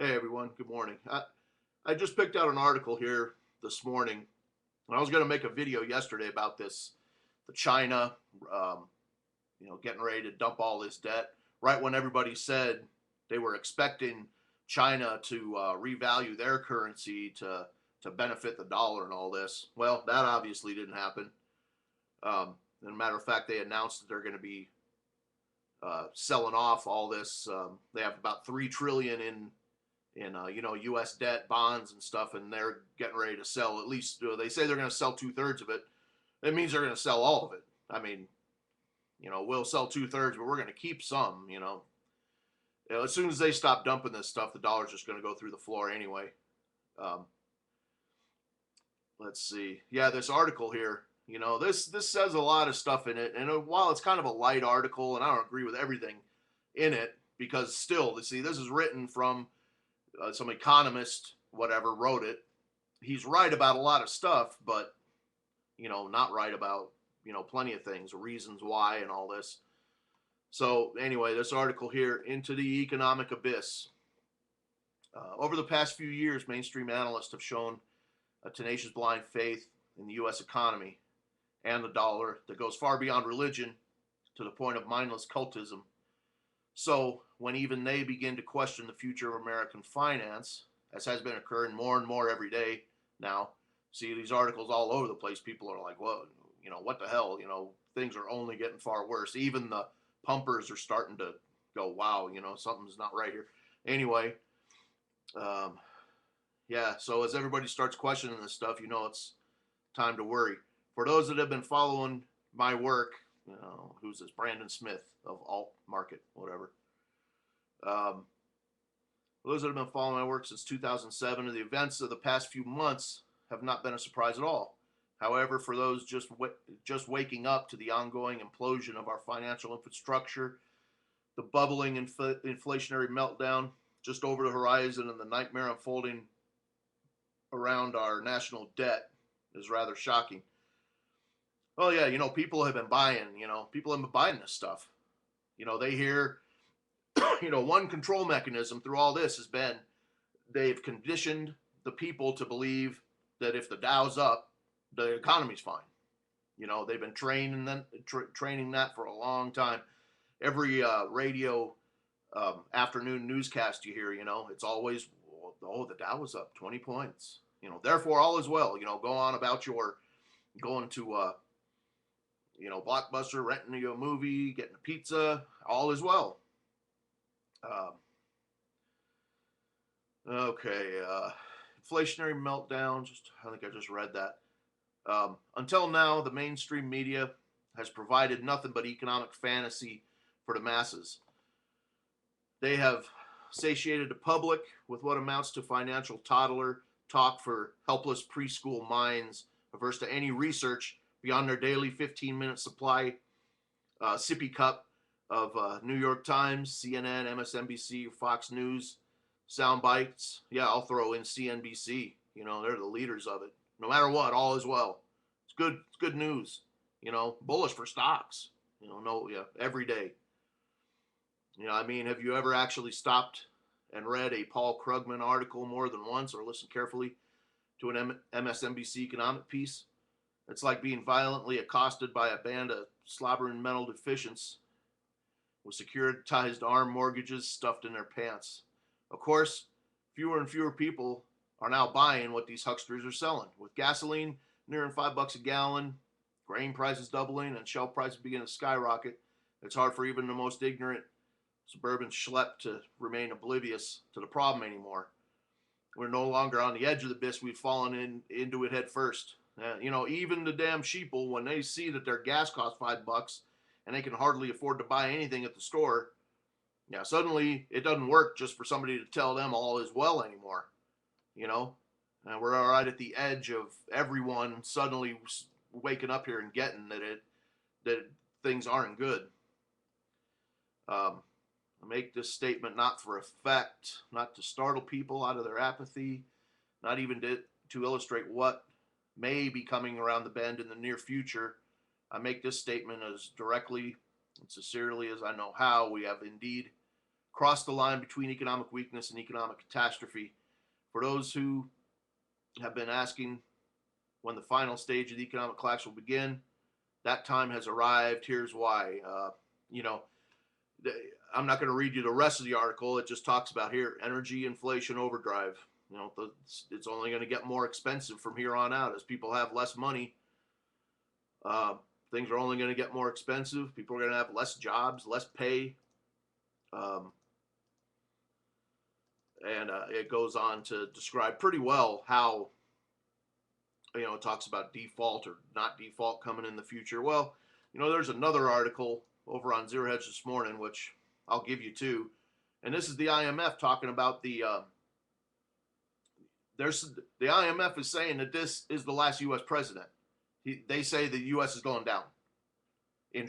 Hey everyone, good morning. I just picked out an article here this morning, and I was going to make a video yesterday about this, the China, um, getting ready to dump all this debt. Right when everybody said they were expecting China to revalue their currency to benefit the dollar and all this. Well, that obviously didn't happen. As a matter of fact, they announced that they're going to be selling off all this. They have about 3 trillion in U.S. debt, bonds, and stuff, and they're getting ready to sell. At least they say they're going to sell 2/3 of it. It means they're going to sell all of it. I mean, we'll sell 2/3, but we're going to keep some. As soon as they stop dumping this stuff, the dollar's just going to go through the floor anyway. Um, let's see. Yeah, this article here. This says a lot of stuff in it, and while it's kind of a light article, and I don't agree with everything in it, because still, see, this is written from some economist, whatever, wrote it. He's right about a lot of stuff, but not right about plenty of things, reasons why, and all this. So anyway, this article here, Into the Economic Abyss. Over the past few years, mainstream analysts have shown a tenacious blind faith in the U.S. economy and the dollar that goes far beyond religion to the point of mindless cultism. So when even they begin to question the future of American finance, as has been occurring more and more every day now, see these articles all over the place. People are like, well, what the hell? Things are only getting far worse. Even the pumpers are starting to go, wow, something's not right here. Anyway, yeah, so as everybody starts questioning this stuff, it's time to worry. For those that have been following my work, who's this? Brandon Smith of Alt Market, whatever. For those that have been following my work since 2007, the events of the past few months have not been a surprise at all. However, for those just waking up to the ongoing implosion of our financial infrastructure, the bubbling inflationary meltdown just over the horizon, and the nightmare unfolding around our national debt is rather shocking. Oh yeah, people have been buying. People have been buying this stuff. They hear. One control mechanism through all this has been they've conditioned the people to believe that if the Dow's up, the economy's fine. They've been training that for a long time. Every radio afternoon newscast you hear, it's always, oh, the Dow was up 20 points. Therefore all is well. Go on about your going to Blockbuster, renting you a movie, getting a pizza, all is well. Okay, inflationary meltdown. I think I just read that. Until now, the mainstream media has provided nothing but economic fantasy for the masses. They have satiated the public with what amounts to financial toddler talk for helpless preschool minds, averse to any research beyond their daily 15-minute supply sippy cup of New York Times, CNN, MSNBC, Fox News sound bites. Yeah, I'll throw in CNBC. They're the leaders of it. No matter what, all is well. It's good. It's good news. Bullish for stocks. No, yeah, every day. Have you ever actually stopped and read a Paul Krugman article more than once, or listened carefully to an MSNBC economic piece? It's like being violently accosted by a band of slobbering mental deficients with securitized arm mortgages stuffed in their pants. Of course, fewer and fewer people are now buying what these hucksters are selling. With gasoline nearing $5 a gallon, grain prices doubling, and shelf prices beginning to skyrocket, it's hard for even the most ignorant suburban schlep to remain oblivious to the problem anymore. We're no longer on the edge of the abyss. We've fallen into it head first. Even the damn sheeple, when they see that their gas costs $5 and they can hardly afford to buy anything at the store, yeah, suddenly it doesn't work just for somebody to tell them all is well anymore. And we're all right at the edge of everyone suddenly waking up here and getting that things aren't good. I make this statement not for effect, not to startle people out of their apathy, not even to illustrate what may be coming around the bend in the near future. I make this statement as directly and sincerely as I know how. We have indeed crossed the line between economic weakness and economic catastrophe. For those who have been asking when the final stage of the economic collapse will begin, that time has arrived. Here's why. You know, I'm not going to read you the rest of the article. It just talks about here energy inflation overdrive. You know, it's only going to get more expensive from here on out as people have less money. Things are only going to get more expensive. People are going to have less jobs, less pay. And it goes on to describe pretty well how, you know, it talks about default or not default coming in the future. Well, you know, there's another article over on Zero Hedge this morning, which I'll give you too. And this is the IMF talking about the IMF is saying that this is the last U.S. president. They say the U.S. is going down. In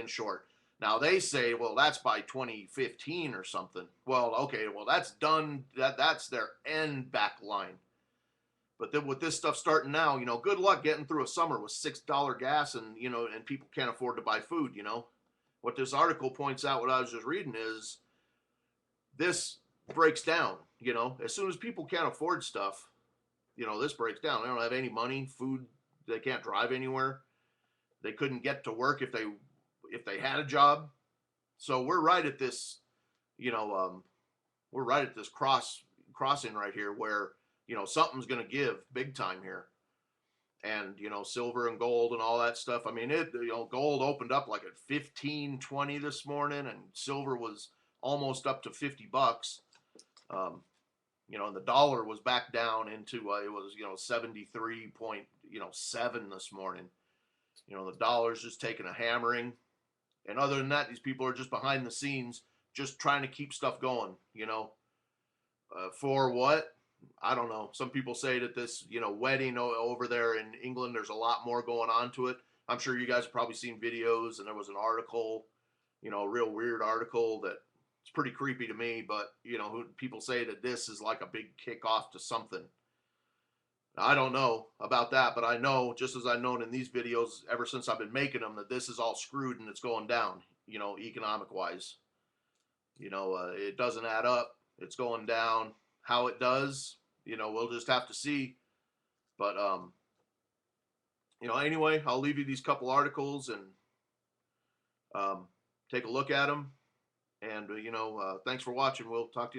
short, now they say, well, that's by 2015 or something. Well, okay, well that's done. That's their end back line. But then with this stuff starting now, you know, good luck getting through a summer with $6 gas and, you know, and people can't afford to buy food, you know. What this article points out, what I was just reading, is this breaks down, you know. As soon as people can't afford stuff, you know, this breaks down. They don't have any money, food, they can't drive anywhere. They couldn't get to work if they had a job. So we're right at this, you know, we're right at this crossing right here where, you know, something's going to give big time here. And, you know, silver and gold and all that stuff. I mean, you know, gold opened up like at 15.20 this morning, and silver was almost up to $50. You know, and the dollar was back down into it was, you know, 73.7 this morning. You know, the dollar's just taking a hammering. And other than that, these people are just behind the scenes, just trying to keep stuff going, you know. For what? I don't know. Some people say that this, you know, wedding over there in England, there's a lot more going on to it. I'm sure you guys have probably seen videos, and there was an article, you know, a real weird article that it's pretty creepy to me, but, you know, people say that this is like a big kickoff to something. I don't know about that, but I know, just as I've known in these videos ever since I've been making them, that this is all screwed and it's going down, you know, economic wise. You know, it doesn't add up. It's going down. How it does, you know, we'll just have to see. But, you know, anyway, I'll leave you these couple articles and take a look at them. And, you know, thanks for watching. We'll talk to you later.